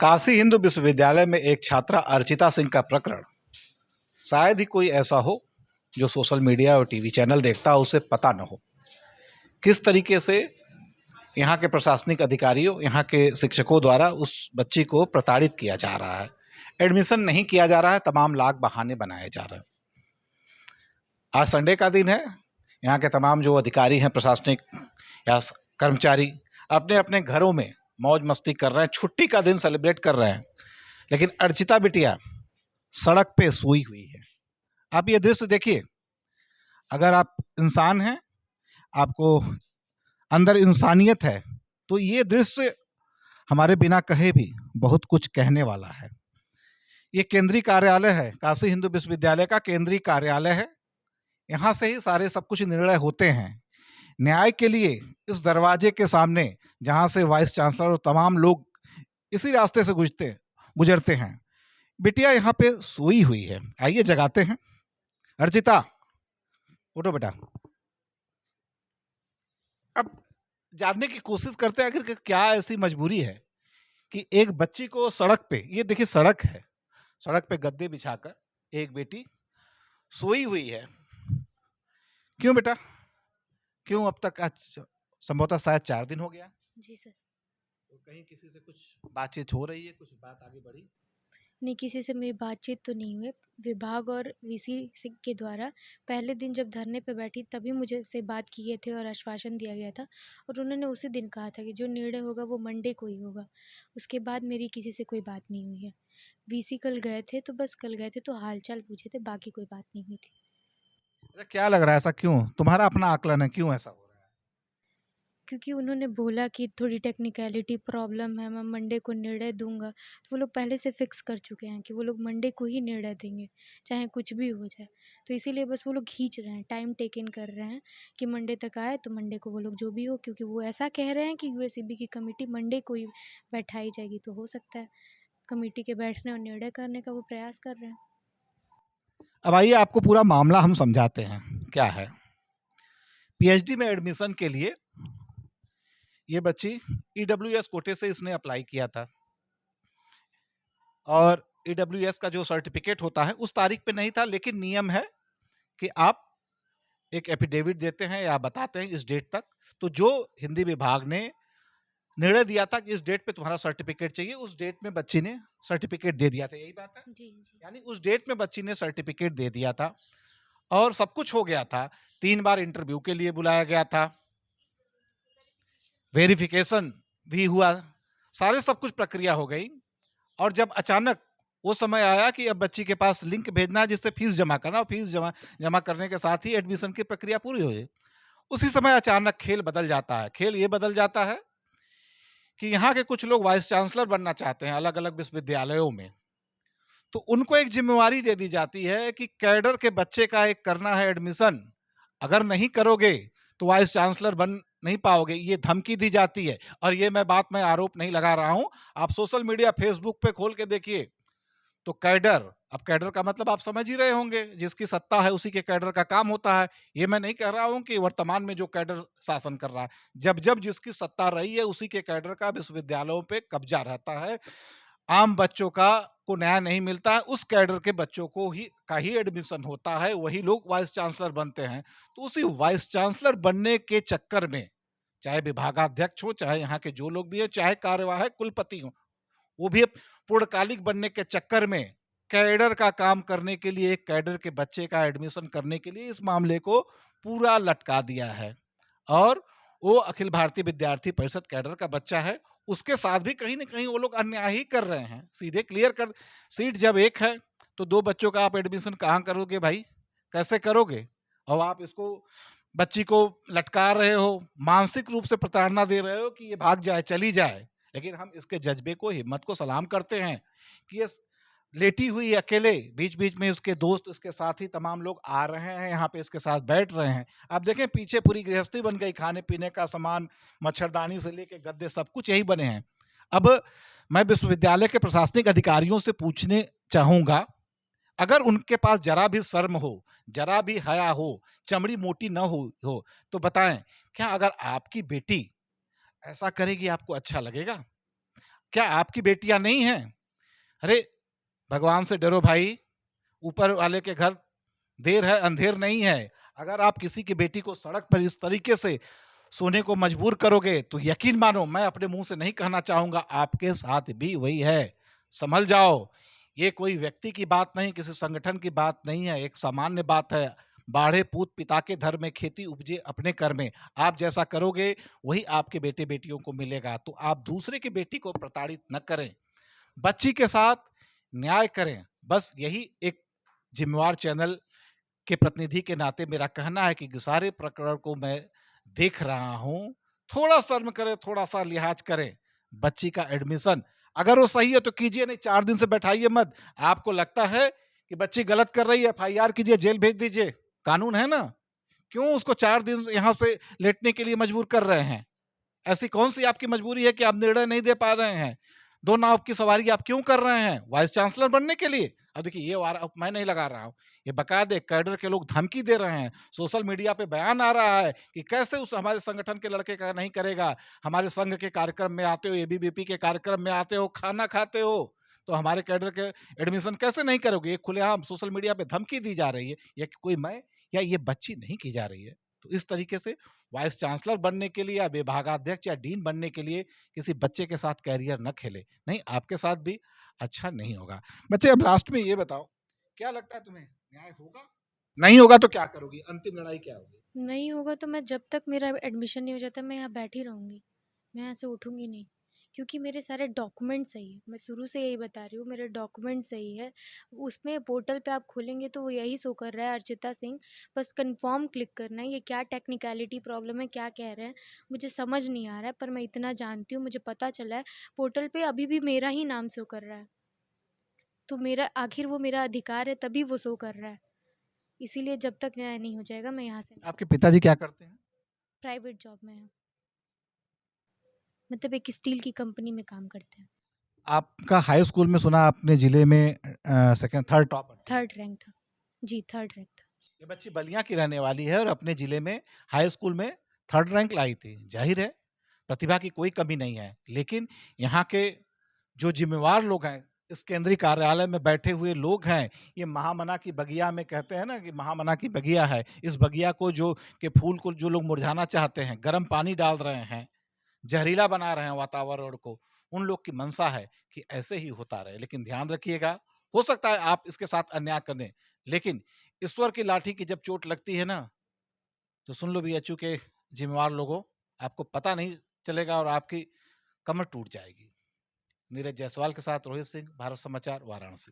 काशी हिंदू विश्वविद्यालय में एक छात्रा अर्चिता सिंह का प्रकरण शायद ही कोई ऐसा हो जो सोशल मीडिया और टीवी चैनल देखता हो उसे पता न हो। किस तरीके से यहाँ के प्रशासनिक अधिकारियों, यहाँ के शिक्षकों द्वारा उस बच्ची को प्रताड़ित किया जा रहा है। एडमिशन नहीं किया जा रहा है, तमाम लाख बहाने बनाए जा रहे हैं। आज संडे का दिन है। यहाँ के तमाम जो अधिकारी हैं, प्रशासनिक या कर्मचारी अपने अपने घरों में मौज मस्ती कर रहे हैं, छुट्टी का दिन सेलिब्रेट कर रहे हैं। लेकिन अर्चिता बिटिया सड़क पे सोई हुई है। आप ये दृश्य देखिए। अगर आप इंसान हैं, आपको अंदर इंसानियत है, तो ये दृश्य हमारे बिना कहे भी बहुत कुछ कहने वाला है। ये केंद्रीय कार्यालय है, काशी हिंदू विश्वविद्यालय का केंद्रीय कार्यालय है। यहाँ से ही सारे सब कुछ निर्णय होते हैं। न्याय के लिए इस दरवाजे के सामने, जहाँ से वाइस चांसलर और तमाम लोग इसी रास्ते से गुजरते हैं, बिटिया यहाँ पे सोई हुई है। आइए जगाते हैं। अर्चिता, उठो बेटा। अब जानने की कोशिश करते हैं आखिर क्या ऐसी मजबूरी है कि एक बच्ची को सड़क पे, ये देखिए सड़क है, सड़क पे गद्दे बिछाकर एक बेटी सोई हुई है। क्यों बेटा, क्यों? अब तक आज संभवतः शायद 4 दिन हो गया। जी सर। तो कहीं किसी से कुछ बातचीत हो रही है, कुछ बात आगे बढ़ी? नहीं, किसी से मेरी बातचीत तो नहीं हुई। विभाग और वीसी के द्वारा पहले दिन जब धरने पे बैठी तभी मुझे से बात किए थे और आश्वासन दिया गया था, और उन्होंने उसी दिन कहा था कि जो निर्णय होगा वो मंडे को ही होगा। उसके बाद मेरी किसी से कोई बात नहीं हुई है। वीसी कल गए थे, तो बस कल गए थे तो हालचाल पूछे थे, बाकी कोई बात नहीं हुई थी। अच्छा, क्या लग रहा है, ऐसा क्यों? तुम्हारा अपना आकलन है, क्यों ऐसा हो रहा है? क्योंकि उन्होंने बोला कि थोड़ी टेक्निकलिटी प्रॉब्लम है, मैं मंडे को निर्णय दूंगा। तो वो लोग पहले से फिक्स कर चुके हैं कि वो लोग मंडे को ही निर्णय देंगे, चाहे कुछ भी हो जाए। तो इसीलिए बस वो लोग खींच रहे हैं, टाइम टेकन कर रहे हैं कि मंडे तक आए तो मंडे को वो लोग जो भी हो, क्योंकि वो ऐसा कह रहे हैं कि यूएससीबी की कमेटी मंडे को ही बैठाई जाएगी। तो हो सकता है कमेटी के बैठने और निर्णय करने का वो प्रयास कर रहे हैं। अब आइए आपको पूरा मामला हम समझाते हैं क्या है। पीएचडी में एडमिशन के लिए ये बच्ची ईडब्ल्यूएस कोटे से इसने अप्लाई किया था, और ईडब्ल्यूएस का जो सर्टिफिकेट होता है उस तारीख पे नहीं था। लेकिन नियम है कि आप एक एफिडेविट देते हैं या बताते हैं इस डेट तक। तो जो हिंदी विभाग ने निर्णय दिया था कि इस डेट पे तुम्हारा सर्टिफिकेट चाहिए, उस डेट में बच्ची ने सर्टिफिकेट दे दिया था। यही बात है? जी जी। यानी उस डेट में बच्ची ने सर्टिफिकेट दे दिया था और सब कुछ हो गया था। 3 बार इंटरव्यू के लिए बुलाया गया था, वेरिफिकेशन भी हुआ, सारे सब कुछ प्रक्रिया हो गई। और जब अचानक वो समय आया कि अब बच्ची के पास लिंक भेजना है जिससे फीस जमा करना, और फीस जमा करने के साथ ही एडमिशन की प्रक्रिया पूरी हो जाए, उसी समय अचानक खेल बदल जाता है। खेल ये बदल जाता है कि यहाँ के कुछ लोग वाइस चांसलर बनना चाहते हैं अलग अलग विश्वविद्यालयों में। तो उनको एक जिम्मेवारी दे दी जाती है कि कैडर के बच्चे का एक करना है एडमिशन, अगर नहीं करोगे तो वाइस चांसलर बन नहीं पाओगे। ये धमकी दी जाती है। और ये मैं आरोप नहीं लगा रहा हूं, आप सोशल मीडिया फेसबुक पे खोल के देखिए तो कैडर, अब कैडर का मतलब आप समझ ही रहे होंगे, जिसकी सत्ता है उसी के कैडर का काम होता है। ये मैं नहीं कह रहा हूं कि वर्तमान में जो कैडर शासन कर रहा है, जब जब जिसकी सत्ता रही है उसी के कैडर का विश्वविद्यालयों पे कब्जा रहता है। आम बच्चों का को न्याय नहीं मिलता है, उस कैडर के बच्चों को ही का ही एडमिशन होता है, वही लोग वाइस चांसलर बनते हैं। तो उसी वाइस चांसलर बनने के चक्कर में, चाहे विभागाध्यक्ष हो, चाहे यहाँ के जो लोग भी हो, चाहे कार्यवाहक कुलपति हो, वो भी पूर्णकालिक बनने के चक्कर में कैडर का काम करने के लिए, एक कैडर के बच्चे का एडमिशन करने के लिए इस मामले को पूरा लटका दिया है। और वो अखिल भारतीय विद्यार्थी परिषद कैडर का बच्चा है, उसके साथ भी कहीं ना कहीं वो लोग अन्याय ही कर रहे हैं। सीधे क्लियर कर, सीट जब एक है तो 2 बच्चों का आप एडमिशन कहाँ करोगे भाई, कैसे करोगे? और आप इसको, बच्ची को लटका रहे हो, मानसिक रूप से प्रताड़ना दे रहे हो कि ये भाग जाए, चली जाए। लेकिन हम इसके जज्बे को, हिम्मत को सलाम करते हैं कि ये लेटी हुई अकेले, बीच बीच में उसके दोस्त, इसके साथ ही तमाम लोग आ रहे हैं, यहाँ पे इसके साथ बैठ रहे हैं। आप देखें पीछे पूरी गृहस्थी बन गई, खाने पीने का सामान, मच्छरदानी से लेके गद्दे, सब कुछ यही बने हैं। अब मैं विश्वविद्यालय के प्रशासनिक अधिकारियों से पूछने चाहूंगा, अगर उनके पास जरा भी शर्म हो, जरा भी हया हो, चमड़ी मोटी न हो तो बताएं, क्या अगर आपकी बेटी ऐसा करेगी आपको अच्छा लगेगा? क्या आपकी बेटियां नहीं हैं? अरे भगवान से डरो भाई, ऊपर वाले के घर देर है अंधेर नहीं है। अगर आप किसी की बेटी को सड़क पर इस तरीके से सोने को मजबूर करोगे तो यकीन मानो, मैं अपने मुंह से नहीं कहना चाहूंगा, आपके साथ भी वही है। संभल जाओ। ये कोई व्यक्ति की बात नहीं, किसी संगठन की बात नहीं है, एक सामान्य बात है। बाढ़े पूत पिता के धर में, खेती उपजे अपने कर में। आप जैसा करोगे वही आपके बेटे बेटियों को मिलेगा। तो आप दूसरे की बेटी को प्रताड़ित न करें, बच्ची के साथ न्याय करें। बस यही एक जिम्मेवार चैनल के प्रतिनिधि के नाते मेरा कहना है कि सारे प्रकरण को मैं देख रहा हूँ। थोड़ा शर्म करें, थोड़ा-सा लिहाज़ करें। बच्ची का एडमिशन अगर वो सही है तो कीजिए, नहीं 4 दिन से बैठाइए मत। आपको लगता है कि बच्ची गलत कर रही है, एफआईआर कीजिए, जेल भेज दीजिए। कानून है ना? क्यों उसको 4 दिन यहाँ से लेटने के लिए मजबूर कर रहे हैं? ऐसी कौन-सी आपकी मजबूरी है कि आप निर्णय नहीं दे पा रहे हैं? 2 नाव की सवारी आप क्यों कर रहे हैं? वाइस चांसलर बनने के लिए? अब देखिए ये आरोप मैं नहीं लगा रहा हूँ। ये बाकायदे कैडर के लोग धमकी दे रहे हैं। सोशल मीडिया पे बयान आ रहा है कि कैसे उस हमारे संगठन के लड़के का नहीं करेगा। हमारे संघ के कार्यक्रम में आते हो, एबीवीपी के कार्यक्रम में आते हो, खाना खाते हो, तो हमारे कैडर के एडमिशन कैसे नहीं करोगे? ये खुलेआम सोशल मीडिया पे धमकी दी जा रही है। ये कोई मैं या ये बच्ची नहीं की जा रही है। तो इस तरीके से वाइस चांसलर बनने के लिए या विभागाध्यक्ष या डीन बनने के लिए किसी बच्चे के साथ कैरियर न खेले। नहीं, आपके साथ भी अच्छा नहीं होगा। बच्चे अब लास्ट में ये बताओ, क्या लगता है तुम्हें न्याय होगा? नहीं होगा तो क्या करोगी? अंतिम लड़ाई क्या होगी? नहीं होगा तो मैं, जब तक मेरा एडमिशन नहीं हो जाता, मैं यहाँ बैठी रहूँगी। मैं यहाँ से उठूँगी नहीं, क्योंकि मेरे सारे डॉक्यूमेंट सही है। मैं शुरू से यही बता रही हूँ, मेरे डॉक्यूमेंट सही है। उसमें पोर्टल पे आप खोलेंगे तो वो यही शो कर रहा है, अर्चिता सिंह। बस कन्फर्म क्लिक करना है। ये क्या टेक्निकलिटी प्रॉब्लम है, क्या कह रहे हैं, मुझे समझ नहीं आ रहा है, पर मैं इतना जानती हूँ, मुझे पता चला है पोर्टल पे अभी भी मेरा ही नाम शो कर रहा है। तो मेरा आखिर वो मेरा अधिकार है, तभी वो शो कर रहा है। इसीलिए जब तक न्याय नहीं हो जाएगा, मैं यहाँ से नहीं। आपके पिताजी क्या करते हैं? प्राइवेट जॉब में है, मतलब एक स्टील की कंपनी में काम करते हैं। आपका हाई स्कूल में सुना आपने जिले में सेकंड थर्ड टॉपर थे। थर्ड रैंक था। जी, थर्ड रैंक था। ये बच्ची बलिया की रहने वाली है और अपने जिले में हाई स्कूल में थर्ड रैंक लाई थी। जाहिर है प्रतिभा की कोई कमी नहीं है, लेकिन यहाँ के जो जिम्मेवार लोग हैं, इस केंद्रीय कार्यालय में बैठे हुए लोग हैं, ये महामना की बगिया में कहते हैं ना कि महामना की बगिया है, इस बगिया को जो के फूल को जो लोग मुरझाना चाहते हैं, गर्म पानी डाल रहे हैं, जहरीला बना रहे हैं वातावरण को, उन लोग की मंशा है कि ऐसे ही होता रहे। लेकिन ध्यान रखिएगा, हो सकता है आप इसके साथ अन्याय कर दें, लेकिन ईश्वर की लाठी की जब चोट लगती है ना, तो सुन लो बीएचयू के जिम्मेवार लोगों, आपको पता नहीं चलेगा और आपकी कमर टूट जाएगी। नीरज जायसवाल के साथ रोहित सिंह, भारत समाचार, वाराणसी।